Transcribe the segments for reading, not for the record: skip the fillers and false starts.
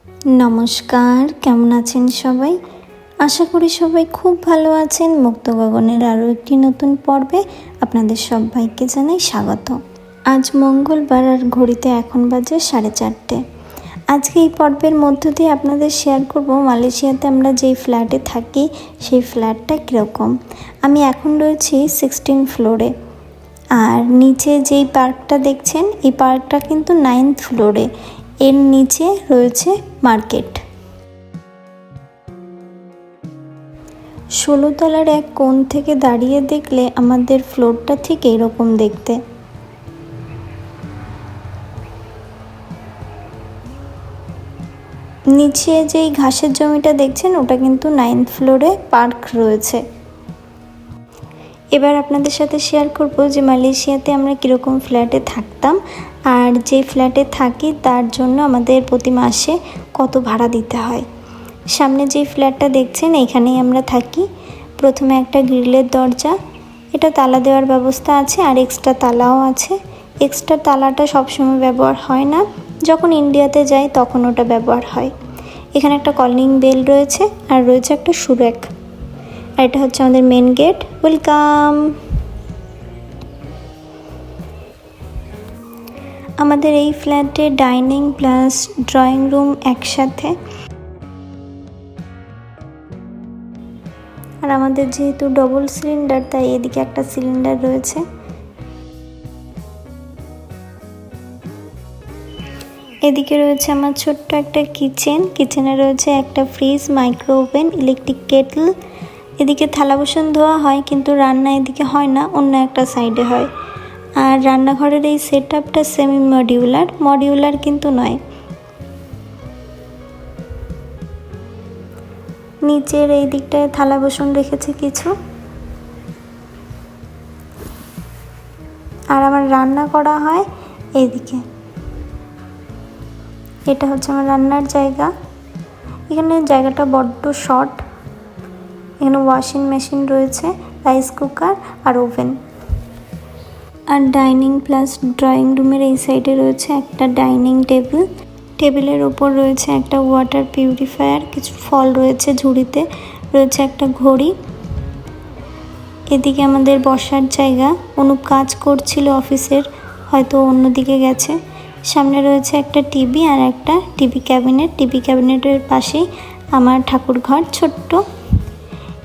নমস্কার, কেমন আছেন সবাই? আশা করি সবাই খুব ভালো আছেন। মুক্ত গগনের আরও একটি নতুন পর্বে আপনাদের সবাইকে জানাই স্বাগত। আজ মঙ্গলবার আর ঘড়িতে এখন বাজে 4:30। আজকে এই পর্বের মধ্য দিয়ে আপনাদের শেয়ার করব মালয়েশিয়াতে আমরা যেই ফ্ল্যাটে থাকি সেই ফ্ল্যাটটা কীরকম। আমি এখন রয়েছি 16 ফ্লোরে, আর নিচে যেই পার্কটা দেখছেন এই পার্কটা কিন্তু 9th ফ্লোরে। এর নিচে রয়েছে মার্কেট। 16 তলার এক কোণ থেকে দাঁড়িয়ে দেখলে আমাদের ফ্লোরটা ঠিক এরকম দেখতে। নিচে যেই ঘাসের জমিটা দেখছেন ওটা কিন্তু 9th ফ্লোরে পার্ক রয়েছে। এবার আপনাদের সাথে শেয়ার করব যে মালয়েশিয়াতে আমরা কীরকম ফ্ল্যাটে থাকতাম, আর যে ফ্ল্যাটে থাকি তার জন্য আমাদের প্রতি মাসে কত ভাড়া দিতে হয়। সামনে যে ফ্ল্যাটটা দেখছেন এখানেই আমরা থাকি। প্রথমে একটা গ্রিলের দরজা, এটা তালা দেওয়ার ব্যবস্থা আছে, আর এক্সট্রা তালাও আছে। এক্সট্রা তালাটা সবসময় ব্যবহার হয় না, যখন ইন্ডিয়াতে যাই তখন ওটা ব্যবহার হয়। এখানে একটা কলিং বেল রয়েছে, আর রয়েছে একটা সুরেক। আর এটা হচ্ছে আমাদের মেন গেট। ওয়েলকাম। আমাদের এই ফ্ল্যাটে ডাইনিং প্লাস ড্রয়িং রুম একসাথে। আর আমাদের যেহেতু ডবল সিলিন্ডার তাই এদিকে একটা সিলিন্ডার রয়েছে। এদিকে রয়েছে আমার ছোট্ট একটা কিচেনে রয়েছে একটা fridge, micro oven, electric Kettle. এদিকে থালা বাসন ধোয়া হয়, কিন্তু রান্না এদিকে হয় না, অন্য একটা সাইডে হয়। আর রান্নাঘরের এই সেট আপটা সেমি মডিউলার কিন্তু নয়। নিচের এই দিকটায় থালা বাসন রেখেছে কিছু। আর আমার রান্না করা হয় এইদিকে। এটা হচ্ছে আমার রান্নার জায়গা। এখানে জায়গাটা বড্ড শর্ট। এখানে ওয়াশিং মেশিন রয়েছে, রাইস কুকার আর ওভেন। আর ডাইনিং প্লাস ড্রয়িং রুমের এই সাইডে রয়েছে একটা ডাইনিং টেবিল। টেবিলের ওপর রয়েছে একটা ওয়াটার পিউরিফায়ার, কিছু ফল রয়েছে ঝুড়িতে, রয়েছে একটা ঘড়ি। এদিকে আমাদের বসার জায়গা। অনুপ কাজ করছিল অফিসের, হয়তো অন্যদিকে গেছে। সামনে রয়েছে একটা টিভি আর একটা টিভি ক্যাবিনেটের পাশেই আমার ঠাকুর ঘর ছোট্ট।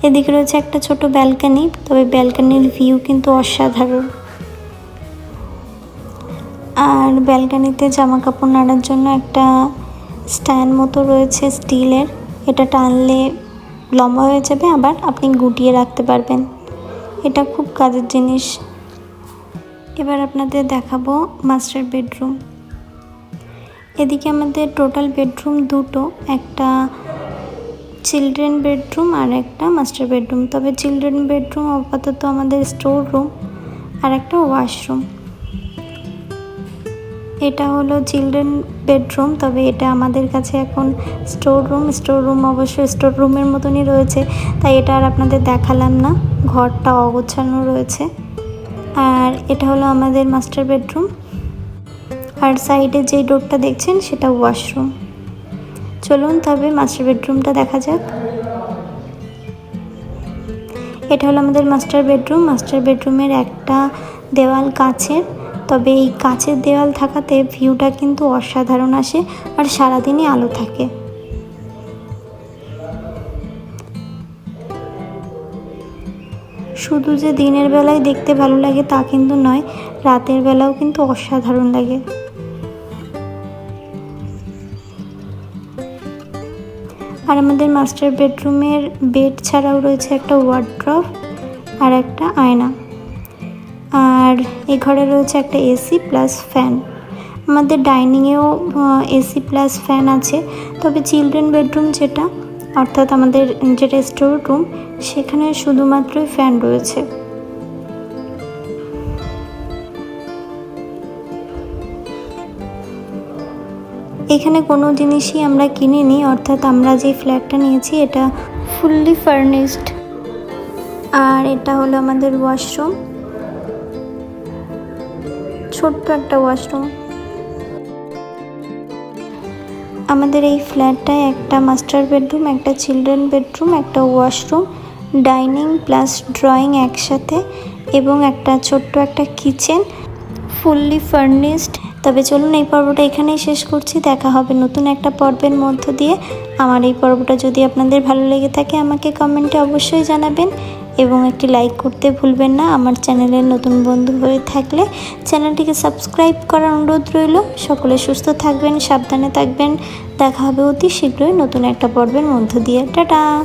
এদিকে রয়েছে একটা ছোট ব্যালকনি, তবে ব্যালকনির ভিউ কিন্তু অসাধারণ। আর ব্যালকনিতে জামা কাপড় নাড়ার জন্য একটা স্ট্যান্ড মতো রয়েছে স্টিলের। এটা টানলে লম্বা হয়ে যাবে, আবার আপনি গুটিয়ে রাখতে পারবেন। এটা খুব কাজের জিনিস। এবার আপনাদের দেখাবো মাস্টার বেডরুম। এদিকে আমাদের টোটাল বেডরুম দুটো, একটা চিলড্রেন বেডরুম আর একটা মাস্টার বেডরুম। তবে চিলড্রেন বেডরুম আপাতত আমাদের স্টোর রুম, আর একটা ওয়াশরুম। এটা হলো চিলড্রেন বেডরুম, তবে এটা আমাদের কাছে এখন স্টোর রুম অবশ্যই স্টোর রুমের মতনই রয়েছে, তাই এটা আর আপনাদের দেখালাম না। ঘরটা অগোছানো রয়েছে। আর এটা হলো আমাদের মাস্টার বেডরুম। আর সাইডে যে ডোরটা দেখছেন সেটা ওয়াশরুম। চলুন তবে মাস্টার বেডরুমটা দেখা যাক। এটা হলো আমাদের মাস্টার বেডরুমের একটা দেওয়াল কাচের, তবে এই কাচের দেওয়াল থাকাতে ভিউটা কিন্তু অসাধারণ আসে, আর সারাদিনই আলো থাকে। শুধু যে দিনের বেলায় দেখতে ভালো লাগে তা কিন্তু নয়, রাতের বেলাও কিন্তু অসাধারণ লাগে। আর আমাদের মাস্টার বেডরুমের বেড ছাড়াও রয়েছে একটা ওয়ার্ড্রব আর একটা আয়না। আর এই ঘরে রয়েছে একটা এসি প্লাস ফ্যান। আমাদের ডাইনিংয়েও এসি প্লাস ফ্যান আছে, তবে চিলড্রেন বেডরুম যেটা, অর্থাৎ আমাদের যেটা স্টোর রুম, সেখানে শুধুমাত্রই ফ্যান রয়েছে। এখানে কোনো জিনিসই আমরা কিনিনি, অর্থাৎ আমরা যে ফ্ল্যাটটা নিয়েছি এটা ফুললি ফার্নিশড। আর এটা হলো আমাদের ওয়াশরুম, ছোট্ট একটা ওয়াশরুম। আমাদের এই ফ্ল্যাটটায় একটা মাস্টার বেডরুম, একটা চিলড্রেন বেডরুম, একটা ওয়াশরুম, ডাইনিং প্লাস ড্রয়িং একসাথে এবং একটা ছোট্ট একটা কিচেন, ফুললি ফার্নিশড। তবে চলুন এই পর্বটা এখানেই শেষ করছি। দেখা হবে নতুন একটা পর্বের মধ্য দিয়ে। আমার এই পর্বটা যদি আপনাদের ভালো লেগে থাকে আমাকে কমেন্টে অবশ্যই জানাবেন এবং একটি লাইক করতে ভুলবেন না। আমার চ্যানেলের নতুন বন্ধু হয়ে থাকলে চ্যানেলটিকে সাবস্ক্রাইব করার অনুরোধ রইল। সকলে সুস্থ থাকবেন, সাবধানে থাকবেন। দেখা হবে অতি শীঘ্রই নতুন একটা পর্বের মধ্য দিয়ে। টাটা।